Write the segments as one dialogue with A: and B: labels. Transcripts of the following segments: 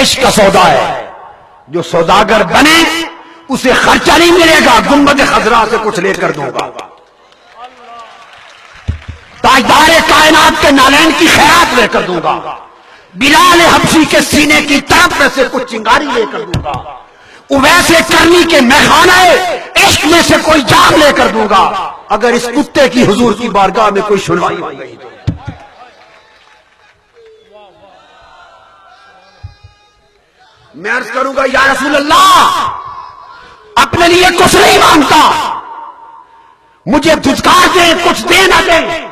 A: عشق کا سودا ہے، جو سوداگر بنے اسے خرچہ نہیں ملے گا، گنبد خضرا سے کچھ لے کر دوں گا، تاجدار کائنات کے نالین کی خیرات لے کر دوں گا، بلال حبشی کے سینے کی طرف میں سے کچھ چنگاری لے کر دوں گا، اویس کرنی کے میخانہ عشق میں سے کوئی جام لے کر دوں گا، اگر اس کتے کی حضور کی بارگاہ میں کوئی سنوائی ہو گئی تو۔ میں عرض کروں گا یا رسول اللہ، اپنے لیے کچھ نہیں مانگتا، مجھے دھتکار دیں کچھ دے نہ دیں،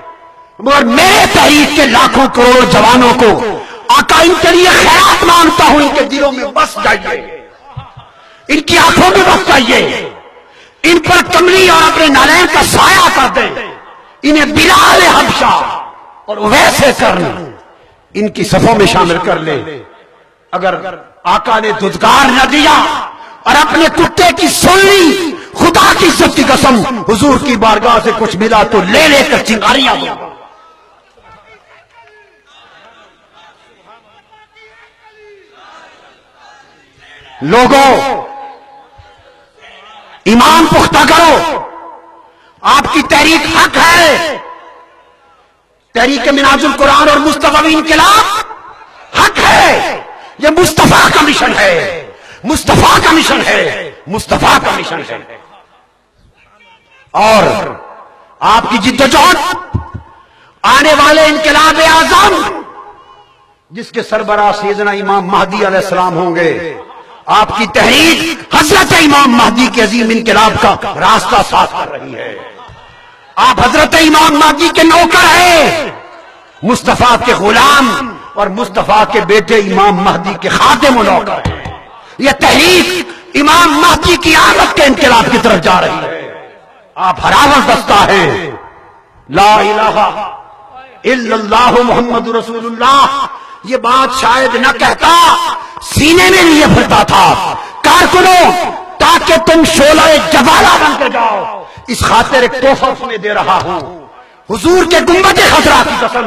A: مگر میرے تحریک کے لاکھوں کروڑ جوانوں کو آقا ان کے لیے خیرات مانگتا ہوں، ان کے دلوں میں بس جائیے، ان کی آنکھوں میں بس جائیے، ان پر کملی اور اپنے نالین کا سایہ کر دیں، انہیں بلال حبشہ اور اویس کرنی ان کی صفوں میں شامل کر لے۔ اگر آقا نے دھتکار نہ دیا اور اپنے کتے کی سن لی، خدا کی عزت کی قسم حضور کی بارگاہ سے کچھ ملا تو لے لے کر چنگاریاں دو۔ لوگوں ایمان پختہ کرو، آپ کی تحریک حق ہے، تحریک منہاج القرآن اور مصطفی انقلاب حق ہے، یہ مصطفیٰ کا مشن ہے، مصطفیٰ کا مشن ہے، مصطفیٰ کا مشن ہے، اور آپ کی جدوجہد آنے والے انقلاب اعظم جس کے سربراہ سیدنا امام مہدی علیہ السلام ہوں گے، آپ کی تحریک حضرت امام مہدی کے عظیم انقلاب کا راستہ صاف کر رہی ہے، آپ حضرت امام مہدی کے نوکر ہیں، مصطفیٰ کے غلام اور مصطفیٰ کے بیٹے امام مہدی کے خادم و نوکر ہیں، یہ تحریک امام مہدی کی آمد کے انقلاب کی طرف جا رہی ہے، آپ ہراول دستہ ہیں، لا الہ الا اللہ محمد رسول اللہ، یہ بات شاید نہ کہتا، سینے میں لیے پھرتا تھا، کارکنوں تاکہ تم شعلہ جبالہ بن کے جاؤ، اس خاطر ایک تحفہ تمہیں دے رہا ہوں، حضور کے گنبد خضرا کی قسم،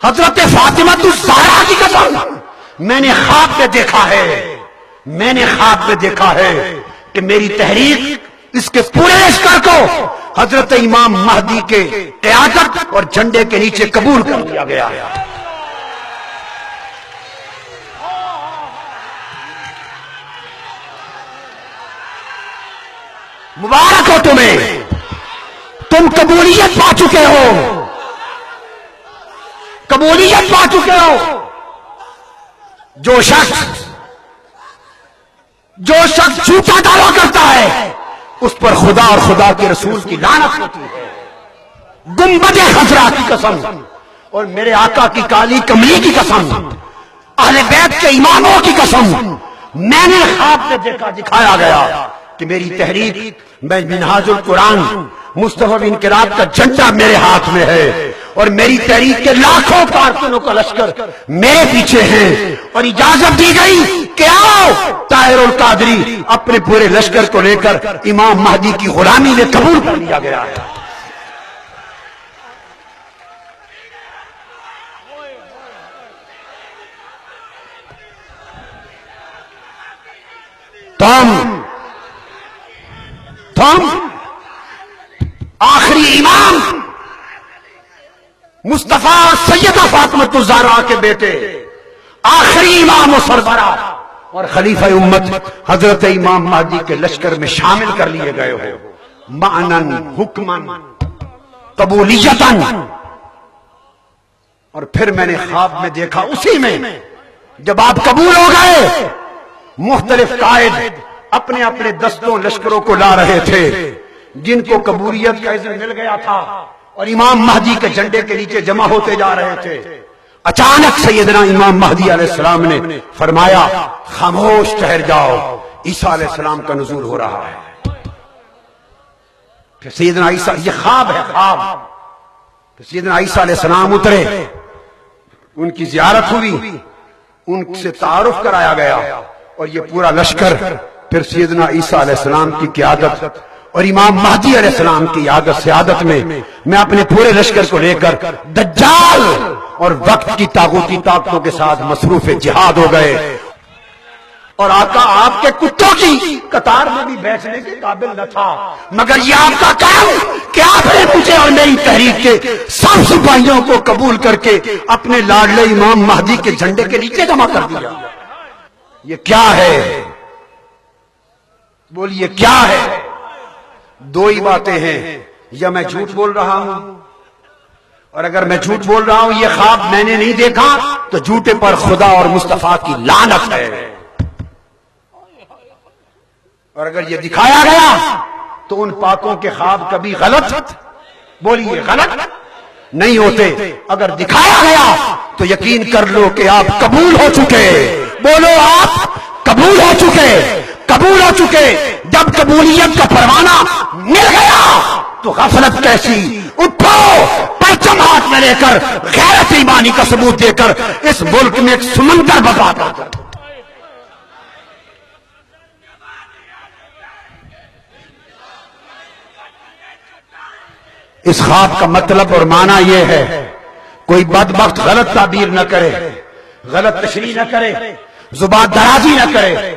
A: حضرت فاطمہ الزہرا کی قسم، میں نے خواب میں دیکھا ہے، میں نے خواب میں دیکھا ہے کہ میری تحریک اس کے پورے لشکر کو حضرت امام مہدی کے قیادت اور جھنڈے کے نیچے قبول کر لیا گیا ہے۔ مبارک ہو تمہیں، تم قبولیت پا چکے ہو، قبولیت پا چکے ہو۔ جو شخص جھوٹا دعویٰ کرتا ہے اس پر خدا اور خدا کے رسول کی لعنت ہوتی ہے، گنبد خضرا کی قسم اور میرے آقا کی کالی کملی کی قسم، اہل بیت کے اماموں کی قسم، میں نے خواب میں دیکھا، دکھایا گیا کہ میری تحریک میں منہاج القرآن مصطفی انقلاب کا جھنڈا میرے ہاتھ میں ہے، اور میری تحریک کے لاکھوں کارکنوں کا لشکر میرے پیچھے ہیں، اور اجازت دی گئی کہ آؤ طاہر القادری اپنے پورے لشکر کو لے کر امام مہدی کی غلامی میں قبول کر لیا گیا ہے۔ تم آخری امام مصطفیٰ اور سیدہ فاطمہ الزہرا کے بیٹے، آخری امام و سربراہ اور خلیفہ امت حضرت امام مہدی کے لشکر میں شامل کر لیے گئے ہو، معنن، حکمن، قبولیتن۔ اور پھر میں نے خواب میں دیکھا، اسی میں جب آپ قبول ہو گئے، مختلف قائد اپنے اپنے دستوں لشکروں کو لا رہے تھے، جن کو قبولیت کا اذن مل گیا تھا اور امام مہدی کے جھنڈے کے نیچے جمع ہوتے جا رہے تھے۔ اچانک سیدنا امام مہدی علیہ السلام نے فرمایا، خاموش ٹھہر جاؤ، عیسیٰ علیہ السلام کا نزول ہو رہا ہے۔ پھر سیدنا عیسیٰ، یہ خواب ہے، خواب، پھر سیدنا عیسیٰ علیہ السلام اترے، ان کی زیارت ہوئی، ان سے تعارف کرایا گیا، اور یہ پورا لشکر پھر سیدنا عیسیٰ علیہ السلام کی قیادت اور امام مہدی علیہ السلام کی سیادت میں اپنے پورے لشکر کو لے کر دجال اور وقت کی طاغوتی طاقتوں کے ساتھ مصروف جہاد ہو گئے۔ اور آقا آپ کے کتوں کی قطار میں بھی بیٹھنے کے قابل نہ تھا، مگر یہ آپ کا کام کہ آپ نے مجھے اور نئی تحریک کے سب سپاہیوں کو قبول کر کے اپنے لاڈلے امام مہدی کے جھنڈے کے نیچے جمع کر دیا۔ یہ کیا ہے؟ بولیے کیا ہے؟ دو ہی باتیں ہیں، یا میں جھوٹ بول رہا ہوں، اور اگر میں جھوٹ بول رہا ہوں یہ خواب میں نے نہیں دیکھا تو جھوٹے پر خدا اور مصطفیٰ کی لعنت ہے، اور اگر یہ دکھایا گیا تو ان پاکوں کے خواب کبھی غلط، بولیے غلط نہیں ہوتے۔ اگر دکھایا گیا تو یقین کر لو کہ آپ قبول ہو چکے، بولو آپ قبول ہو چکے، قبول ہو چکے۔ جب قبولیت کا پروانہ مل گیا تو غفلت کیسی، اٹھو پرچم ہاتھ میں لے کر غیرت ایمانی کا ثبوت دے کر اس ملک میں ایک سمندر برپا کر۔ اس خواب کا مطلب اور معنی یہ ہے، کوئی بدبخت غلط تعبیر نہ کرے، غلط تشریح نہ کرے، زبان درازی نہ کرے۔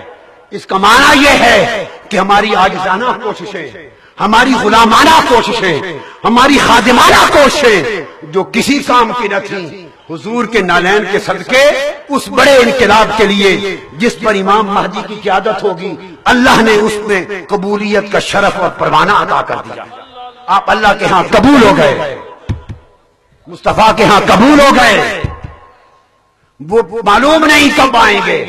A: اس کا معنی یہ ہے کہ ہماری عاجزانہ کوششیں، ہماری غلامانہ کوششیں، ہماری خادمانہ کوششیں جو کسی کام کی نہ تھیں، حضور کے نالین کے صدقے اس بڑے انقلاب کے لیے جس پر امام مہدی کی قیادت ہوگی، اللہ نے اس میں قبولیت کا شرف اور پروانہ عطا کر دیا۔ آپ اللہ کے ہاں قبول ہو گئے، مصطفیٰ کے ہاں قبول ہو گئے۔ وہ معلوم نہیں کب آئیں گے،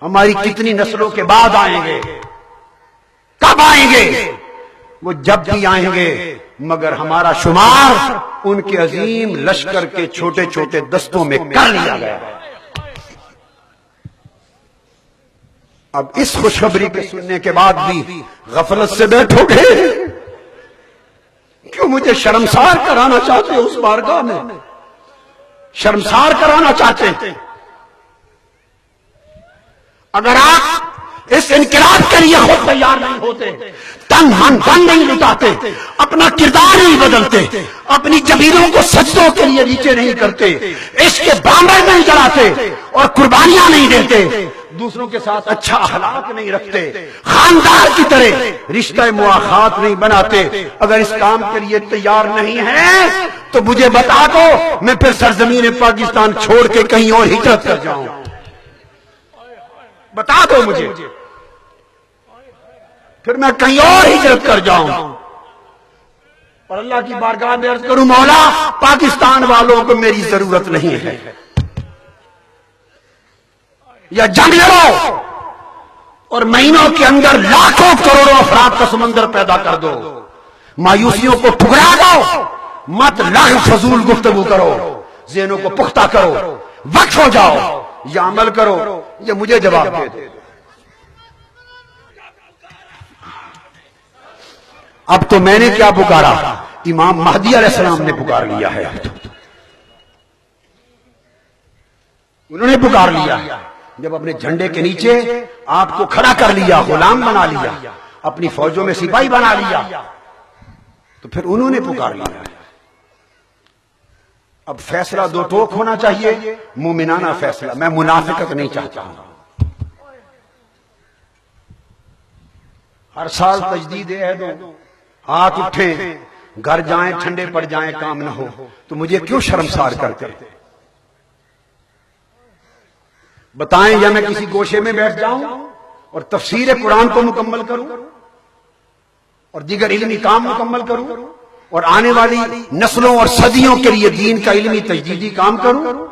A: ہماری کتنی نسلوں کے بعد آئیں گے، کب آئیں گے، وہ جب بھی آئیں گے، مگر ہمارا شمار ان کے عظیم لشکر کے چھوٹے چھوٹے دستوں میں کر لیا گیا۔ اب اس خوشخبری کے سننے کے بعد بھی غفلت سے بیٹھو گے؟ کیوں مجھے شرمسار کرانا چاہتے ہو؟ اس بارگاہ میں شرمسار کرانا چاہتے ہیں۔ اگر آپ اس انقلاب کے لیے خود تیار نہیں ہوتے، تن من دن نہیں لٹاتے، اپنا کردار نہیں بدلتے، اپنی جبینوں کو سجدوں کے لیے نیچے نہیں کرتے، عشق کے بامبر نہیں جلاتے اور قربانیاں نہیں دیتے، دوسروں کے ساتھ اچھا اخلاق نہیں رکھتے، خاندار کی طرح رشتہ مواخات نہیں بناتے، اگر اس کام کے لیے تیار نہیں ہیں تو مجھے بتا دو، میں پھر سرزمین پاکستان چھوڑ کے کہیں اور ہجرت کر جاؤں۔ بتا دو مجھے، پھر میں کہیں اور ہجرت کر جاؤں اور اللہ کی بارگاہ میں عرض کروں، مولا پاکستان والوں کو میری ضرورت نہیں ہے، یا جنگ لڑو اور مہینوں کے اندر لاکھوں کروڑوں افراد کا سمندر پیدا کر دو، مایوسیوں کو ٹھکرا دو، مت لغو فضول گفتگو کرو، ذہنوں کو پختہ کرو، وقف ہو جاؤ، یا عمل کرو، یا مجھے جواب دے دو۔ اب تو میں نے کیا پکارا، امام مہدی علیہ السلام نے پکار لیا ہے، انہوں نے پکار لیا۔ جب اپنے جھنڈے کے نیچے آپ کو کھڑا کر لیا، غلام بنا لیا، اپنی فوجوں میں سپاہی بنا لیا، تو پھر انہوں نے پکار لیا۔ اب فیصلہ دو ٹوک ہونا چاہیے، مومنانہ فیصلہ، میں منافقت نہیں چاہتا ہوں۔ ہر سال تجدید عہد ہو، ہاتھ اٹھیں، گھر جائیں، ٹھنڈے پڑ جائیں، کام نہ ہو، تو مجھے کیوں شرمسار کرتے؟ بتائیں، یا میں کسی گوشے میں بیٹھ جاؤں اور تفسیر قرآن کو مکمل کروں اور دیگر علمی کام مکمل کروں اور آنے والی نسلوں اور صدیوں کے لیے دین کا علمی تجدیدی کام کروں؟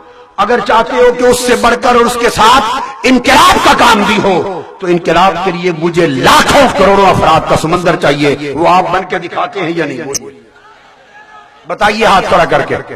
A: اگر چاہتے ہو کہ اس سے بڑھ کر اور اس کے ساتھ انقلاب کا کام بھی ہو تو انقلاب کے لیے مجھے لاکھوں کروڑوں افراد کا سمندر چاہیے۔ وہ آپ بن کے دکھاتے ہیں یا نہیں؟ بتائیے ہاتھ کھڑا کر کے۔